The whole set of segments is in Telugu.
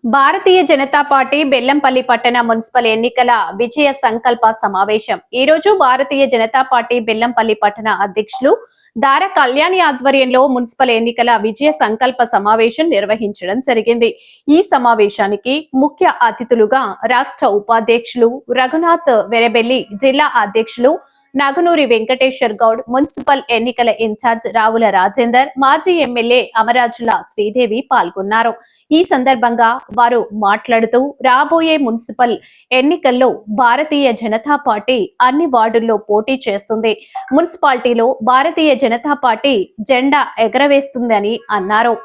భారతీయ జనతా పార్టీ బెల్లంపల్లి పట్టణ మున్సిపల్ ఎన్నికల విజయ సంకల్ప సమావేశం ఈ రోజు భారతీయ జనతా పార్టీ బెల్లంపల్లి పట్టణ అధ్యక్షులు దార కళ్యాణి ఆధ్వర్యంలో మున్సిపల్ ఎన్నికల విజయ సంకల్ప సమావేశం నిర్వహించడం జరిగింది। ఈ సమావేశానికి ముఖ్య అతిథులుగా రాష్ట్ర ఉపాధ్యక్షులు రఘునాథ్ వెరబెల్లి, జిల్లా అధ్యక్షులు నగనూరి వెంకటేశ్వర్ గౌడ్, మున్సిపల్ ఎన్నికల ఇన్ఛార్జ్ రావుల రాజేందర్, మాజీ ఎమ్మెల్యే అమరాజుల శ్రీదేవి పాల్గొన్నారు। ఈ సందర్భంగా వారు మాట్లాడుతూ రాబోయే మున్సిపల్ ఎన్నికల్లో భారతీయ జనతా పార్టీ అన్ని వార్డుల్లో పోటీ చేస్తుంది। మున్సిపాలిటీలో భారతీయ జనతా పార్టీ జెండా ఎగరవేస్తుందని అన్నారు।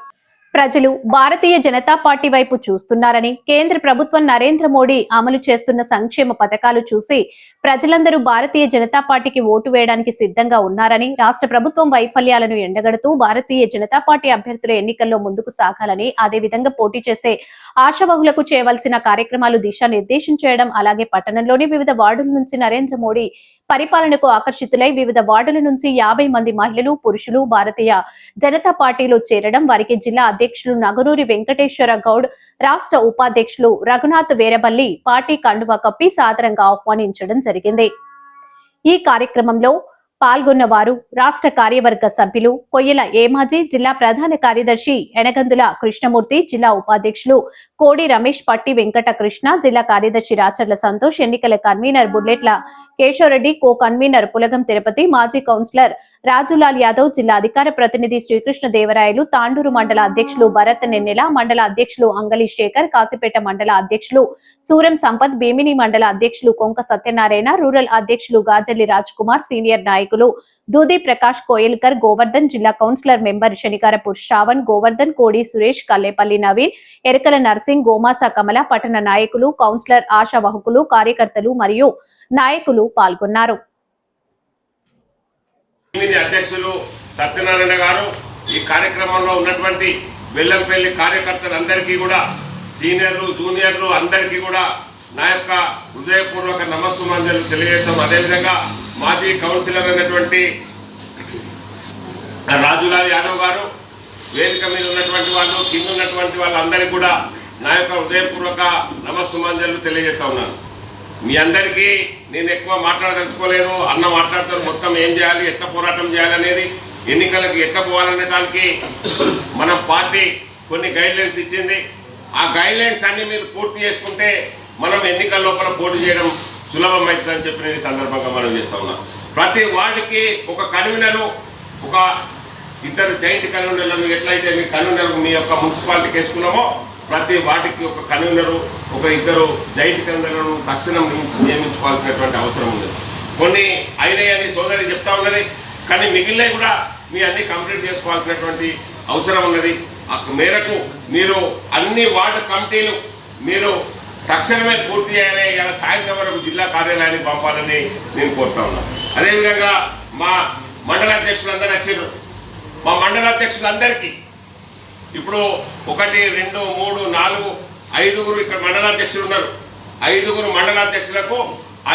ప్రజలు భారతీయ జనతా పార్టీ వైపు చూస్తున్నారని, కేంద్ర ప్రభుత్వం నరేంద్ర మోడీ అమలు చేస్తున్న సంక్షేమ పథకాలు చూసి ప్రజలందరూ భారతీయ జనతా పార్టీకి ఓటు వేయడానికి సిద్ధంగా ఉన్నారని, రాష్ట్ర ప్రభుత్వం వైఫల్యాలను ఎండగడుతూ భారతీయ జనతా పార్టీ అభ్యర్థుల ఎన్నికల్లో ముందుకు సాగాలని, అదేవిధంగా పోటీ చేసే ఆశావహులకు చేయవలసిన కార్యక్రమాలు దిశానిర్దేశం చేయడం, అలాగే పట్టణంలోని వివిధ వార్డుల నుంచి నరేంద్ర మోడీ పరిపాలనకు ఆకర్షితులై వివిధ వార్డుల నుంచి 50 మంది మహిళలు, పురుషులు భారతీయ జనతా పార్టీలో చేరడం, వారికి జిల్లా అధ్యక్షులు నగనూరి వెంకటేశ్వర గౌడ్, రాష్ట్ర ఉపాధ్యక్షులు రఘునాథ్ వేరబల్లి పార్టీ కండువా కప్పి సాదరంగా ఆహ్వానించడం జరిగింది। ఈ కార్యక్రమంలో పాల్గొన్న వారు రాష్ట్ర కార్యవర్గ సభ్యులు కొయ్యల ఏమాజీ, జిల్లా ప్రధాన కార్యదర్శి ఎనగందుల కృష్ణమూర్తి, జిల్లా ఉపాధ్యక్షులు కోడి రమేష్, పట్టి వెంకట కృష్ణ, జిల్లా కార్యదర్శి రాచర్ల సంతోష్, ఎన్నికల కన్వీనర్ బుల్లెట్ల కేశవరెడ్డి, కో కన్వీనర్ పులగం తిరుపతి, మాజీ కౌన్సిలర్ రాజులాల్ యాదవ్, జిల్లా అధికార ప్రతినిధి శ్రీకృష్ణ దేవరాయలు, తాండూరు మండల అధ్యక్షులు భరత్ నెన్నెల, మండల అధ్యక్షులు అంగలి శేఖర్, కాసిపేట మండల అధ్యక్షులు సూరం సంపత్, భీమిని మండల అధ్యక్షులు కొంక సత్యనారాయణ, రూరల్ అధ్యక్షులు గాజల్లి రాజ్ కుమార్, సీనియర్ నాయకులు దూది ప్రకాష్ కోయల్కర్, గోవర్ధన్, జిల్లా కౌన్సిలర్ మెంబర్ శనికారపు శ్రావణ్, గోవర్ధన్, కోడి సురేష్, కల్లేపల్లి నవీన్, ఎరకల నర్సింగ్, గోమాస కమల, పట్టణ నాయకులు, కౌన్సిలర్ ఆశావాహకులు, కార్యకర్తలు మరియు నాయకులు పాల్గొన్నారు। అధ్యక్షులు సత్యనారాయణ గారు, ఈ కార్యక్రమంలో ఉన్నటువంటి బెల్లంపల్లి కార్యకర్తలందరికీ కూడా, సీనియర్లు జూనియర్లు అందరికీ కూడా నా యొక్క హృదయపూర్వక నమస్సుమాంజలు తెలియజేస్తాం। అదేవిధంగా మాజీ కౌన్సిలర్ అయినటువంటి రాజులాల్ యాదవ్ గారు, వేదిక మీద ఉన్నటువంటి వాళ్ళు, కింద ఉన్నటువంటి వాళ్ళందరికీ కూడా నా యొక్క హృదయపూర్వక నమస్సుమాంజలు తెలియజేస్తా ఉన్నాను। మీ అందరికీ నేను ఎక్కువ మాట్లాడదలుచుకోలేదు, అన్న మాట్లాడతారు మొత్తం ఏం చేయాలి, ఎట్లా పోరాటం చేయాలనేది, ఎన్నికలకు ఎట్లా పోవాలనే దానికి మన పార్టీ కొన్ని గైడ్లైన్స్ ఇచ్చింది। ఆ గైడ్లైన్స్ అన్ని మీరు పూర్తి చేసుకుంటే మనం ఎన్నికల లోపల పోటీ చేయడం సులభం అవుతుందని చెప్పి నేను సందర్భంగా మనం చేస్తా ఉన్నాం। ప్రతి వార్డుకి ఒక కన్వీనరు, ఒక ఇద్దరు జాయింట్ కన్వీనర్లను ఎట్లయితే మీ కన్వీనర్ మీ యొక్క మున్సిపాలిటీకి వేసుకున్నామో ప్రతి వార్డుకి ఒక కన్వీనరు, ఒక ఇద్దరు జాయింట్ కన్వీనర్లను తక్షణం నియమించుకోవాల్సినటువంటి అవసరం ఉంది। కొన్ని అయినాయని సోదరి చెప్తా ఉన్నది, కానీ మిగిలినవి కూడా మీ అన్ని కంప్లీట్ చేసుకోవాల్సినటువంటి అవసరం ఉన్నది। ఆ మేరకు మీరు అన్ని వార్డు కమిటీలు మీరు తక్షణమే పూర్తి చేయాలి, ఇలా సాయంత్రం వరకు జిల్లా కార్యాలయానికి పంపాలని నేను కోరుతా ఉన్నాను। అదేవిధంగా మా మండల అధ్యక్షులందరూ వచ్చారు, మా మండల అధ్యక్షులందరికీ ఇప్పుడు 1, 2, 3, 4, 5 ఇక్కడ మండలాధ్యక్షులు ఉన్నారు। 5 మండలాధ్యక్షులకు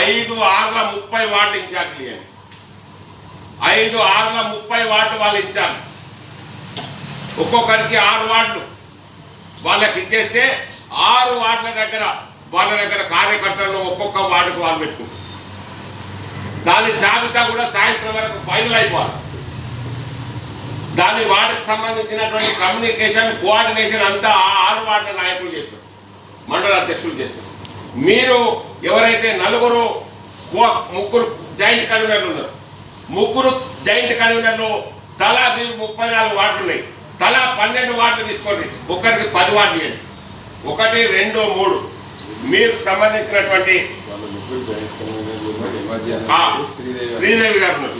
5, 6, 30 వార్డులు ఇన్ఛార్జ్ ఇవ్వండి। 5, 6, 30 వార్డు వాళ్ళు ఇన్ఛార్జ్, ఒక్కొక్కరికి 6 వార్డులు వాళ్ళకి ఇచ్చేస్తే 6 వార్డుల దగ్గర వాళ్ళ దగ్గర కార్యకర్తలను ఒక్కొక్క వార్డుకు వాళ్ళు పెట్టుకుంటారు। దాని జాబితా కూడా సాయంత్రం వరకు ఫైనల్ అయిపోవాలి। దాని వార్డుకు సంబంధించినటువంటి కమ్యూనికేషన్, కోఆర్డినేషన్ అంతా 6 వార్డుల నాయకులు చేస్తారు, మండల అధ్యక్షులు చేస్తారు। మీరు ఎవరైతే 3 జాయింట్ కన్వీనర్లు ఉన్నారు, 3 జాయింట్ కన్వీనర్లు తలా 34 వార్డులు ఉన్నాయి, తలా 12 వార్డులు తీసుకోండి, ఒక్కరికి 10 వార్డులు ఇవ్వండి। 1, 2, 3 మీరు సంబంధించినటువంటి శ్రీదేవి గారు ఉన్నారు,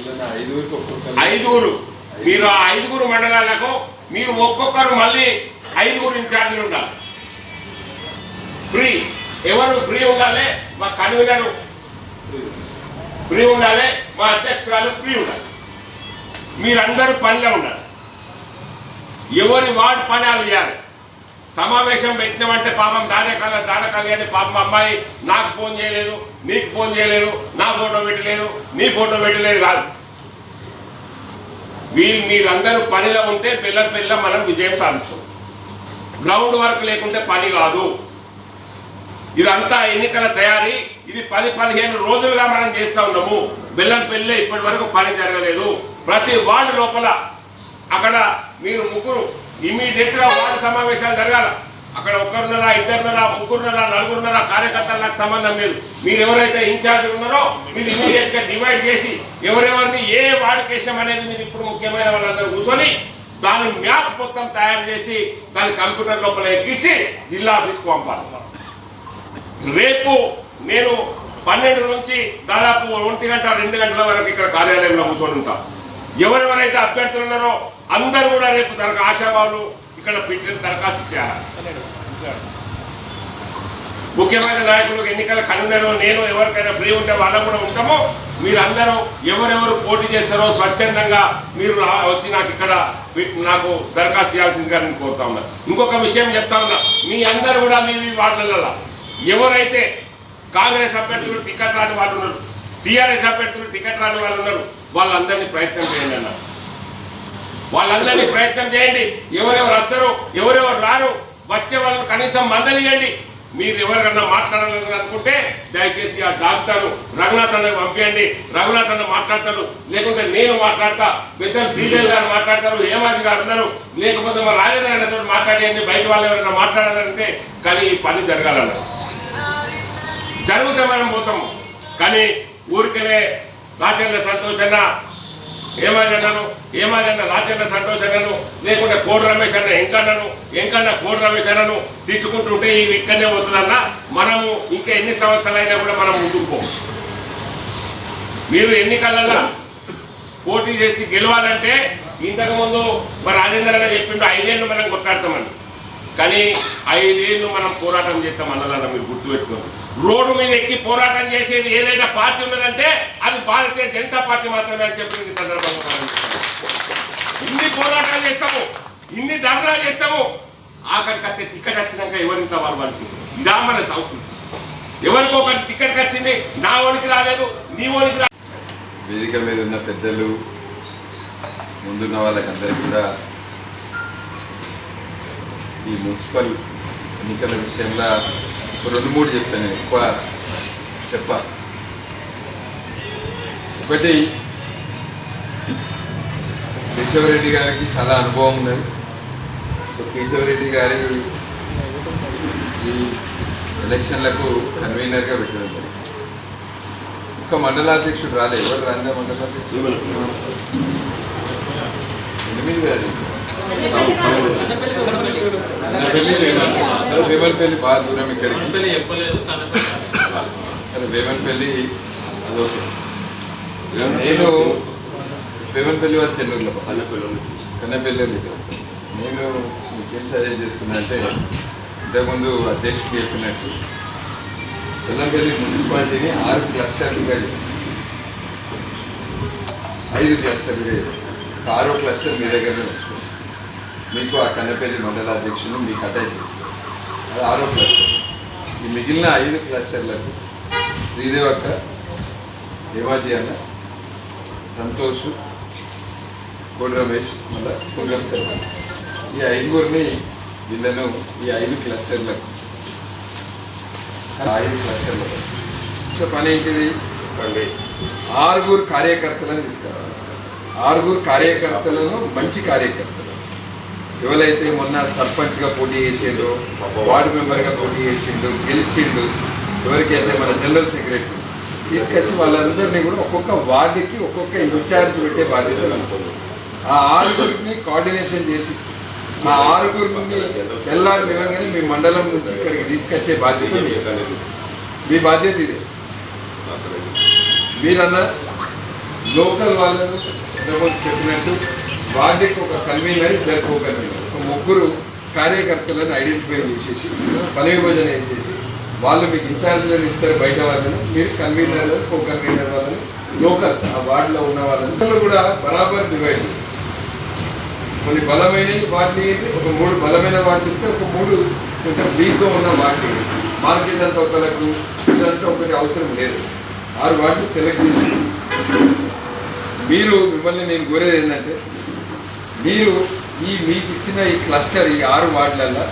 5 మీరు ఆ 5 మండలాలకు మీరు ఒక్కొక్కరు మళ్ళీ 5 ఇన్ఛార్జీలు ఉండాలి। ఫ్రీ ఎవరు ఫ్రీ ఉండాలి, మా కన్వీనర్ ఫ్రీ ఉండాలి, మా అధ్యక్షురాలు ఫ్రీ ఉండాలి, మీరందరూ పనిలో ఉండాలి, ఎవరి వార్డు పని వాళ్ళు చేయాలి। సమావేశం పెట్టినామంటే పాపం దానకాలి అని పాపం అమ్మాయి నాకు ఫోన్ చేయలేదు, నీకు ఫోన్ చేయలేదు, నా ఫోటో పెట్టలేదు, నీ ఫోటో పెట్టలేదు కాదు। మీరందరూ పనిలో ఉంటే బెల్లంపల్లిలో మనం విజయం సాధిస్తాం। గ్రౌండ్ వర్క్ లేకుంటే పని కాదు. ఇదంతా ఎన్నికల తయారీ. ఇది 10-15 రోజులుగా మనం చేస్తూ ఉన్నాము. బెల్లంపల్లిలో ఇప్పటి వరకు పని జరగలేదు. ప్రతి వార్డు లోపల అక్కడ మీరు ముగ్గురు ఇమీడియట్గా వార్డు సమావేశాలు జరగాల. అక్కడ ఒక్కరున్నారా, ఇద్దరున్నారా, ముగ్గురున్నారా, నలుగురున్నారా కార్యకర్తలు నాకు సంబంధం లేదు. మీరు ఎవరైతే ఇన్ఛార్జ్ ఉన్నారో మీరు ఇమీడియట్గా డివైడ్ చేసి ఎవరెవరిని ఏ వార్డుకి వేసినాం అనేది మీరు ఇప్పుడు ముఖ్యమైన వాళ్ళందరూ కూర్చొని దాని మ్యాప్ మొత్తం తయారు చేసి దాని కంప్యూటర్ లోపల ఎక్కించి జిల్లా ఆఫీస్కి పంపాలి. రేపు నేను 12 నుంచి దాదాపు 1 గంట 2 గంటల వరకు ఇక్కడ కార్యాలయంలో కూర్చొని ఉంటాం. ఎవరెవరైతే అభ్యర్థులు ఉన్నారో అందరూ కూడా రేపు ఆశావాళ్ళు ఇక్కడ పెట్టిన దరఖాస్తు చేయాలి. ముఖ్యమైన నాయకులు ఎన్నికల కన్వీనర్ నేను ఎవరికైనా ఫ్రీ ఉంటే వాళ్ళకు కూడా ఉంటామో. మీరందరూ ఎవరెవరు పోటీ చేస్తారో స్వచ్ఛందంగా మీరు వచ్చి నాకు ఇక్కడ నాకు దరఖాస్తు చేయాల్సిందిగా నేను కోరుతా ఉన్నా. ఇంకొక విషయం చెప్తా ఉన్నా, మీ అందరూ కూడా మీ వార్డులలో ఎవరైతే కాంగ్రెస్ అభ్యర్థులు టికెట్ రాని వాళ్ళు ఉన్నారు, టీఆర్ఎస్ అభ్యర్థులు టికెట్ రాని వాళ్ళు ఉన్నారు, వాళ్ళందరినీ ప్రయత్నం చేయండి అన్న. వాళ్ళందరినీ ప్రయత్నం చేయండి. ఎవరెవరు వస్తారు, ఎవరెవరు రారు, వచ్చే వాళ్ళని కనీసం మందలియండి. మీరు ఎవరికన్నా మాట్లాడాలని అనుకుంటే దయచేసి ఆ జాబితాను రఘునాథ్ అన్నకు పంపించండి. రఘునాథ్ అన్న మాట్లాడతారు, లేకుంటే నేను మాట్లాడతా, పెద్దలు శ్రీదేవి గారు మాట్లాడతారు, హేమాజీ గారు ఉన్నారు, లేకపోతే మా రాజేంద్ర అన్నతో మాట్లాడండి. బయట వాళ్ళు ఎవరైనా మాట్లాడాలంటే కానీ ఈ పని జరగాలన్న. జరిగితే మనం పోతాము. కానీ ఊరికనే రాజేంద్ర సంతోష్ అన్న హేమాజీ అన్న రాజేంద్ర సంతోష్ అన్నను, లేకుంటే కోడి రమేష్ అన్న ఎంకన్న కోడి రమేష్ అన్నను తిట్టుకుంటుంటే ఇవి ఇక్కడనే పోతుందన్న. మనము ఇంకా ఎన్ని సంవత్సరాలైనా కూడా మనం ముందుకు. మీరు ఎన్నికలలో పోటీ చేసి గెలవాలంటే ఇంతకుముందు మరి రాజేంద్ర అన్న చెప్పిండు 5 ఏళ్ళు మనం కొట్లాడతామని. కానీ 5 ఏళ్ళు మనం పోరాటం చేస్తాం అన్నదన్న. మీరు గుర్తుపెట్టుకోండి, రోడ్డు మీద ఎక్కి పోరాటం చేసేది ఏదైనా పార్టీ ఉన్నదంటే అది భారతీయ జనతా పార్టీ మాత్రమే అని చెప్పి సందర్భంగా ఇన్ని పోరాటాలు చేస్తాము, ఇన్ని ధర్నాలు చేస్తాము. ఆఖరికి అత్తే టికెట్ వచ్చినాక ఎవరింత వాళ్ళకి ఇదా మన సంస్కృతి. ఎవరికి ఒక టికెట్ వచ్చింది, నా ఓనికి రాలేదు, నీ ఓనికి రా. వేదిక మీద ఉన్న పెద్దలు, ముందున్న వాళ్ళకందరికీ కూడా ఈ మున్సిపల్ ఎన్నికల విషయంలో 2-3 చెప్తాను. నేను ఎక్కువ చెప్పాలి. ఒకటి, కేశవరెడ్డి గారికి చాలా అనుభవం ఉన్నది. కేశవరెడ్డి గారి ఈ ఎలక్షన్లకు కన్వీనర్గా పెట్టడం జరిగింది. ఒక్క మండలాధ్యక్షుడు రాలేదు. ఎవరు రాందే మండలాధ్యక్షుడు? 8 గారు సరే వేమన్పల్లి బాగా దూరం ఇక్కడికి. సరే వేమన్పల్లి అదొక. నేను వేమన్పల్లి వాళ్ళు చెన్నూరులో కన్నెపల్లి వస్తాను. నేను మీకేం సజెస్ట్ చేస్తున్నా అంటే ఇంతకుముందు అధ్యక్షుడు చెప్పినట్టు వెల్లంపల్లి మున్సిపాలిటీని 6 క్లస్టర్లుగా 5 క్లస్టర్లుగా 6వ క్లస్టర్ మీ దగ్గరనే వచ్చింది. మీకు ఆ కన్నెపల్లి మండలాధ్యక్షులు మీకు అటాచ్ చేస్తారు. అది 6వ క్లస్టర్. ఈ మిగిలిన 5 క్లస్టర్లకు శ్రీదేవక్క, హేమాజీ అన్న, సంతోష్, కోడి రమేష్, మళ్ళీ పుంగంకర్, ఈ 5గురిని వీళ్ళను ఈ 5 క్లస్టర్లకు 5 క్లస్టర్లకు పని ఏంటిది? 6 కార్యకర్తలను తీసుకురావాలి. 6 కార్యకర్తలను, మంచి కార్యకర్తలు ఎవరైతే మొన్న సర్పంచ్గా పోటీ చేసిండ్రో, వార్డు మెంబర్గా పోటీ చేసిండు, గెలిచిండు, ఎవరికైతే మన జనరల్ సెక్రటరీ తీసుకొచ్చి వాళ్ళందరినీ కూడా ఒక్కొక్క వార్డుకి ఒక్కొక్క ఇన్ఛార్జ్ పెట్టే బాధ్యత ఉంటుంది. ఆ 6గురిని కోఆర్డినేషన్ చేసి ఆ 6గురిని తెల్లారి నివంగానే మీ మండలం నుంచి ఇక్కడికి తీసుకొచ్చే బాధ్యత మీ బాధ్యత ఇదే. మీరన్నా లోకల్ వాళ్ళను చెప్పినట్టు వార్డుకి ఒక కన్వీనర్, ఇద్దరికి ఒక కన్వీనర్, ఒక 3 కార్యకర్తలను ఐడెంటిఫై చేసేసి పని విభజన చేసేసి వాళ్ళు మీకు ఇన్ఛార్జ్లను ఇస్తారు. బయట వాళ్ళని మీరు కన్వీనర్, కో కన్వీనర్ వాళ్ళని లోకల్ ఆ వార్డులో ఉన్న వాళ్ళని కూడా బరాబర్ డివైడ్. కొన్ని బలమైన వాటిని ఒక 3 బలమైన వాటిని ఇస్తే ఒక 3 కొంచెం వీక్గా ఉన్న వాటిని మార్కెట్ అంతా ఒకరికి ఇదంతా ఒకటి అవసరం లేదు. 6 వాటిని సెలెక్ట్ చేసి మిమ్మల్ని నేను కోరేది ఏంటంటే మీరు మీకు ఇచ్చిన ఈ క్లస్టర్, ఈ 6 వార్డులలో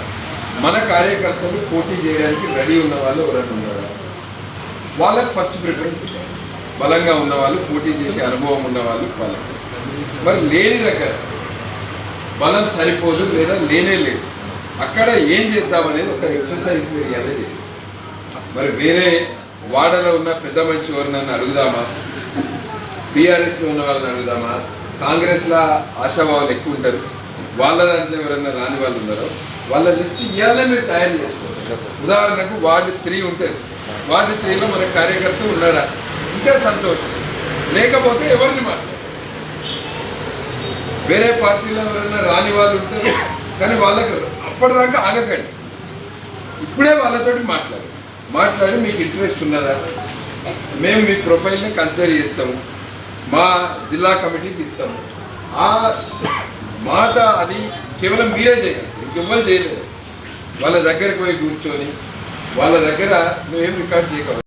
మన కార్యకర్తలు పోటీ చేయడానికి రెడీ ఉన్న వాళ్ళు ఎవరైనా ఉన్నారా, వాళ్ళకి ఫస్ట్ ప్రిఫరెన్స్ ఇవ్వాలి. బలంగా ఉన్న వాళ్ళు, పోటీ చేసే అనుభవం ఉన్న వాళ్ళు వాళ్ళకి. మరి లేని దగ్గర బలం సరిపోదు లేదా లేనే లేదు, అక్కడ ఏం చేద్దామనేది ఒక ఎక్సర్సైజ్ మీరు ఎలా చేయాలి. మరి వేరే వాడలో ఉన్న పెద్ద మనిషి ఎవరినైనా అడుగుదామా, టీఆర్ఎస్లో ఉన్న వాళ్ళని అడుగుదామా, కాంగ్రెస్లో ఆశాభావాలు ఎక్కువ ఉంటారు, వాళ్ళ దాంట్లో ఎవరైనా రాని వాళ్ళు ఉన్నారో వాళ్ళ లిస్ట్ ఇవాళ మీరు తయారు చేసుకోవాలి. ఉదాహరణకు వార్డు 3 ఉంటుంది, వార్డు 3లో మన కార్యకర్త ఉన్నాడా ఇంకా సంతోషం, లేకపోతే ఎవరిని మాట్లాడారు. వేరే పార్టీలో ఎవరైనా రాని వాళ్ళు ఉంటారు, కానీ వాళ్ళకి అప్పటిదాకా ఆగకండి, ఇప్పుడే వాళ్ళతోటి మాట్లాడి మీకు ఇంట్రెస్ట్ ఉన్నదా, మేము మీ ప్రొఫైల్ని కన్సిడర్ చేస్తాము, మా జిల్లా కమిటీకి ఇస్తాము. ఆ మాట అది కేవలం మీరే చేయాలి, ఇంకెవ్వరు చేయలేదు. వాళ్ళ దగ్గరికి పోయి కూర్చొని వాళ్ళ దగ్గర నువ్వేం రికార్డ్ చేయగలవు.